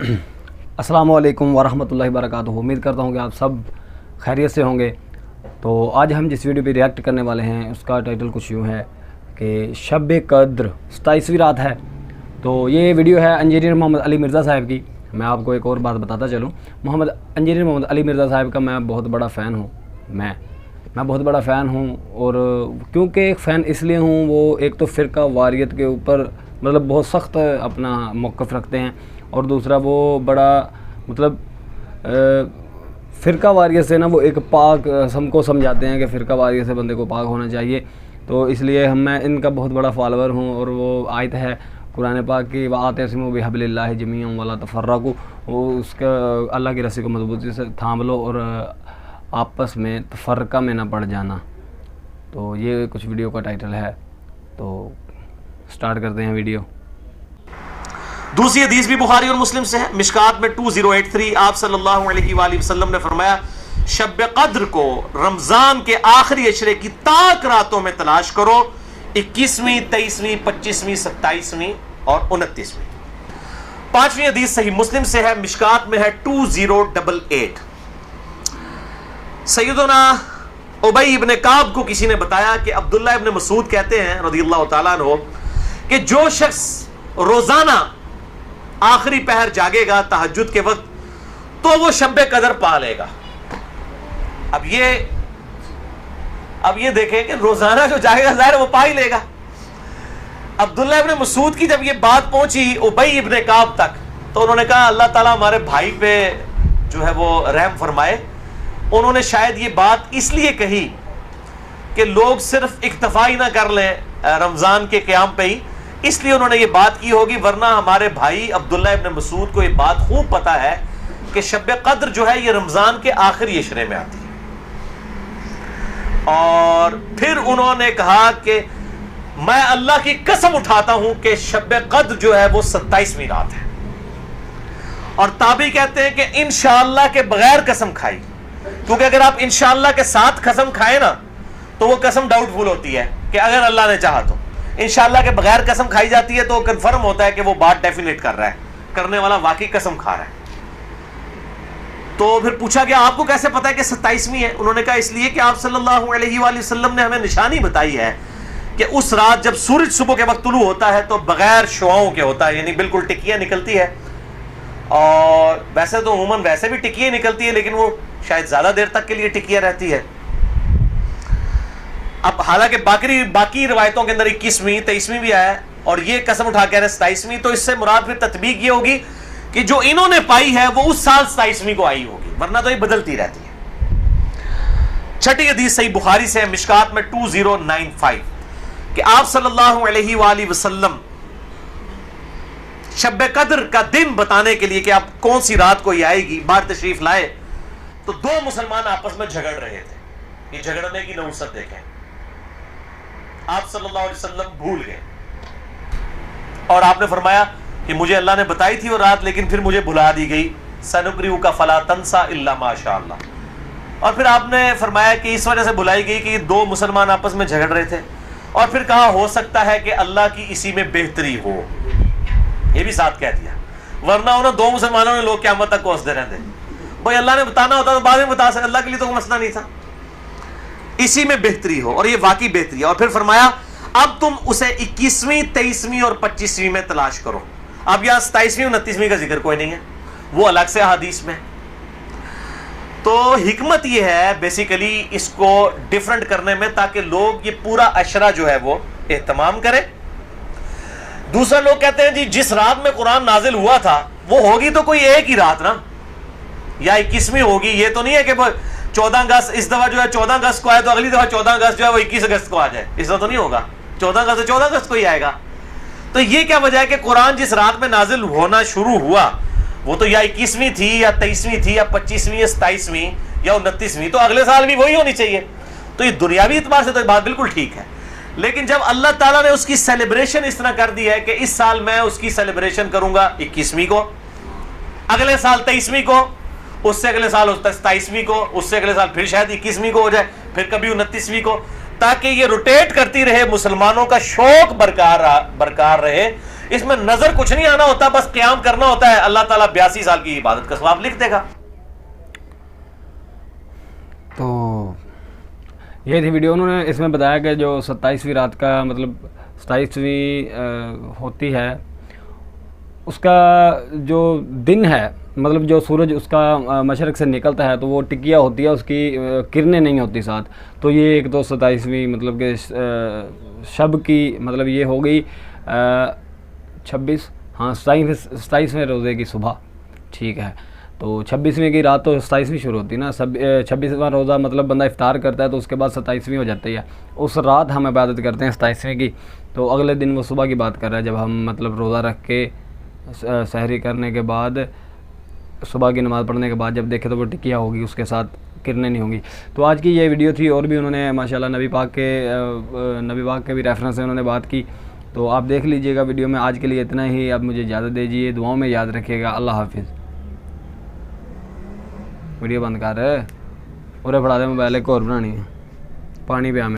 السلام علیکم ورحمۃ اللہ وبرکاتہ۔ امید کرتا ہوں کہ آپ سب خیریت سے ہوں گے۔ تو آج ہم جس ویڈیو پہ ریئیکٹ کرنے والے ہیں اس کا ٹائٹل کچھ یوں ہے کہ شب قدر 27ویں رات ہے۔ تو یہ ویڈیو ہے انجینئر محمد علی مرزا صاحب کی۔ میں آپ کو ایک اور بات بتاتا چلوں، انجینئر محمد علی مرزا صاحب کا میں بہت بڑا فین ہوں۔ میں بہت بڑا فین ہوں، اور کیونکہ ایک فین اس لیے ہوں، وہ ایک تو فرقہ واریت کے اوپر مطلب بہت سخت اپنا موقف رکھتے ہیں، اور دوسرا وہ بڑا مطلب فرقہ واریت سے نا وہ ایک پاک ہم کو سمجھاتے ہیں کہ فرقہ واریت سے بندے کو پاک ہونا چاہیے۔ تو اس لیے میں ان کا بہت بڑا فالوور ہوں، اور وہ آیت ہے قرآن پاک کی وَاعْتَصِمُوا بِحَبْلِ اللَّهِ جَمِيعًا وَلَا تَفَرَّقُوا، وہ اس کا اللہ کی رسی کو مضبوطی سے تھام لو اور آپس میں تفرقہ میں نہ پڑ جانا۔ تو یہ کچھ ویڈیو کا ٹائٹل ہے، تو سٹارٹ کرتے ہیں ویڈیو۔ دوسری حدیث بھی بخاری اور مسلم سے ہے، مشکات میں 2083، آپ صلی اللہ علیہ وآلہ وسلم نے فرمایا شب قدر کو رمضان کے آخری عشرے کی تاک راتوں میں تلاش کرو، 21ویں، 23ویں، 25ویں، 27ویں اور 29ویں۔ پانچویں حدیث صحیح مسلم سے ہے، مشکات میں ہے 2088۔ سیدنا ابی ابن کعب کو کسی نے بتایا کہ عبداللہ ابن مسعود کہتے ہیں رضی اللہ تعالیٰ عنہ کہ جو شخص روزانہ آخری پہر جاگے گا تہجد کے وقت تو وہ شب قدر پا لے گا۔ اب یہ دیکھیں کہ روزانہ جو جاگے گا ظاہر وہ پا ہی لے گا۔ عبداللہ ابن مسعود کی جب یہ بات پہنچی ابی ابن کعب تک تو انہوں نے کہا اللہ تعالیٰ ہمارے بھائی پہ جو ہے وہ رحم فرمائے۔ انہوں نے شاید یہ بات اس لیے کہی کہ لوگ صرف اکتفا ہی نہ کر لیں رمضان کے قیام پہ ہی، اس لیے انہوں نے یہ بات کی ہوگی، ورنہ ہمارے بھائی عبداللہ ابن مسعود کو یہ بات خوب پتہ ہے کہ شب قدر جو ہے یہ رمضان کے آخری عشرے میں آتی ہے۔ اور پھر انہوں نے کہا کہ میں اللہ کی قسم اٹھاتا ہوں کہ شب قدر جو ہے وہ 27ویں رات ہے، اور تابعی کہتے ہیں کہ انشاءاللہ کے بغیر قسم کھائی، کیونکہ اگر آپ انشاءاللہ کے ساتھ قسم کھائیں نا تو وہ قسم ڈاؤٹ فل ہوتی ہے کہ اگر اللہ نے چاہا تو۔ انشاءاللہ کے بغیر قسم کھائی جاتی ہے تو کنفرم ہوتا ہے کہ وہ بات ڈیفینیٹ کر رہا ہے، کرنے والا واقعی قسم کھا رہا ہے۔ تو پھر پوچھا کہ آپ کو کیسے پتا ہے کہ 27ویں ہے؟ انہوں نے کہا اس لیے کہ آپ صلی اللہ علیہ وآلہ وسلم نے ہمیں نشانی بتائی ہے کہ اس رات جب سورج صبح کے وقت طلوع ہوتا ہے تو بغیر شعاؤں کے ہوتا ہے، یعنی بالکل ٹکیاں نکلتی ہے، اور ویسے تو عموماً ویسے بھی ٹکیاں نکلتی ہے لیکن وہ شاید زیادہ دیر تک کے لیے ٹکیاں رہتی ہے۔ اب حالانکہ باقی روایتوں کے اندر 21ویں 23ویں بھی آیا ہے، اور یہ قسم اٹھا کے 27ویں، تو اس سے مراد پھر تطبیق یہ ہوگی کہ جو انہوں نے پائی ہے وہ اس سال 27ویں کو آئی ہوگی، ورنہ تو یہ بدلتی رہتی ہے۔ چھٹی حدیث صحیح بخاری سے ہے، مشکات میں 2095، کہ آپ صلی اللہ علیہ وآلہ وسلم شب قدر کا دن بتانے کے لیے کہ آپ کون سی رات کو یہ آئے گی باہر تشریف لائے، تو دو مسلمان آپس میں جھگڑ رہے تھے۔ یہ جھگڑنے کی نحوست دیکھیں، آپ صلی اللہ علیہ وسلم بھول گئے اور آپ نے فرمایا کہ مجھے اللہ نے بتائی تھی وہ رات لیکن پھر مجھے بھلا دی گئی، سَنُقْرِئُكَ فَلَا تَنْسَى إِلَّا مَا شَاءَ اللَّهُ۔ اور پھر آپ نے فرمایا کہ اس وجہ سے بھلائی گئی کہ یہ دو مسلمان آپس میں جھگڑ رہے تھے، اور پھر کہا ہو سکتا ہے کہ اللہ کی اسی میں بہتری ہو، یہ بھی ساتھ کہہ دیا، ورنہ انہوں دو مسلمانوں نے لوگ قیامت تک کوستے رہتے، بھائی اللہ نے بتانا ہوتا تو بعد میں بتا سکتے، اللہ کے لیے تو کوئی مسئلہ نہیں تھا، اسی میں بہتری ہو، اور یہ واقعی بہتری ہے۔ اور پھر فرمایا اب تم اسے 21ویں 23ویں اور 25ویں میں تلاش کرو۔ اب یہاں 27ویں 29ویں کا ذکر کوئی نہیں ہے، وہ الگ سے حدیث میں۔ تو حکمت یہ ہے بیسیکلی اس کو ڈیفرنٹ کرنے میں، تاکہ لوگ یہ پورا عشرہ جو ہے وہ اہتمام کریں۔ دوسرا لوگ کہتے ہیں جی جس رات میں قرآن نازل ہوا تھا وہ ہوگی تو کوئی ایک ہی رات نا، یا 21ویں ہوگی، یہ تو نہیں ہے کہ 14 اگست اس دفعہ جو ہے 14 اگست کو آئے تو اگلی دفعہ 14 اگست جو ہے وہ 21 اگست کو آ جائے، اس طرح تو نہیں ہوگا، 14 اگست تو 14 اگست کو ہی آئے گا۔ تو یہ کیا وجہ ہے کہ قرآن جس رات میں نازل ہونا شروع ہوا وہ تو یا 21ویں تھی یا 23ویں تھی یا 25ویں یا 27ویں یا 29ویں، تو اگلے سال بھی وہی ہونی چاہیے۔ تو یہ دنیاوی اعتبار سے تو بات بالکل ٹھیک ہے، لیکن جب اللہ تعالیٰ نے اس کی سیلیبریشن اس طرح کر دی ہے کہ اس سال میں اس کی سیلیبریشن کروں گا 21ویں کو، اگلے سال 23ویں کو، اس سے اگلے سال 27ویں کو، اس سے اگلے سال پھر شاید 21ویں کو ہو جائے، پھر کبھی 29ویں کو، تاکہ یہ روٹیٹ کرتی رہے، مسلمانوں کا شوق برقرار رہے اس میں نظر کچھ نہیں آنا ہوتا, بس قیام کرنا ہوتا ہے, اللہ تعالیٰ 82 سال کی عبادت کا ثواب لکھ دے گا. تو یہ تھی ویڈیو. انہوں نے اس میں بتایا کہ جو 27ویں رات کا مطلب 27ویں ہوتی ہے, اس کا جو دن ہے, مطلب جو سورج اس کا مشرق سے نکلتا ہے تو وہ ٹکیا ہوتی ہے, اس کی کرنیں نہیں ہوتی ساتھ. تو یہ ایک تو 27ویں مطلب کہ شب کی مطلب یہ ہو گئی 27ویں روزے کی صبح, ٹھیک ہے. تو 26ویں کی رات تو 27ویں شروع ہوتی ہے نا, 26واں روزہ مطلب بندہ افطار کرتا ہے تو اس کے بعد 27ویں ہو جاتی ہے. اس رات ہم عبادت کرتے ہیں 27ویں کی. تو اگلے دن وہ صبح کی بات کر رہا ہے جب ہم مطلب روزہ رکھ کے سحری کرنے کے بعد صبح کی نماز پڑھنے کے بعد جب دیکھے تو وہ ٹکیا ہوگی, اس کے ساتھ کرنیں نہیں ہوں گی. تو آج کی یہ ویڈیو تھی. اور بھی انہوں نے ماشاءاللہ نبی پاک کے بھی ریفرنس سے انہوں نے بات کی, تو آپ دیکھ لیجئے گا ویڈیو میں. آج کے لیے اتنا ہی. اب مجھے اجازت دیجیے, دعاؤں میں یاد رکھیے گا. اللہ حافظ. ویڈیو بند کر رہے اور پڑھا دے موبائل ایک اور بنانی ہے, پانی پہ ہمیں